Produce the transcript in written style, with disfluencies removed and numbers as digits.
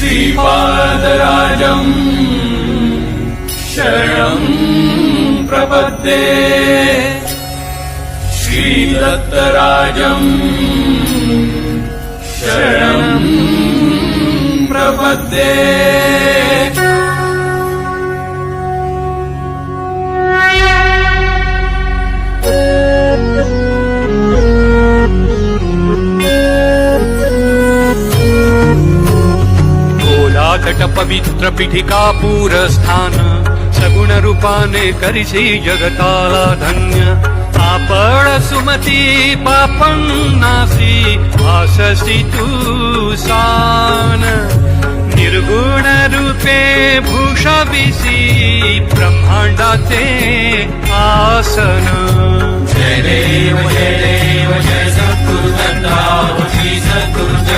श्रीपादराजम् शरणं प्रपद्ये श्रीदत्तराजम् शरणं प्रपद्ये तट पवित्र पीठिका पूरस्थान सगुण रूपाने करिसी जगताला धन्य आपण सुमती पापं नासी भाससी तू सान निर्गुण रूपे भूषविसी ब्रह्मांडाचे आसन जय देव जय देव जय सद्गुरु दत्ता श्री सद्गुरु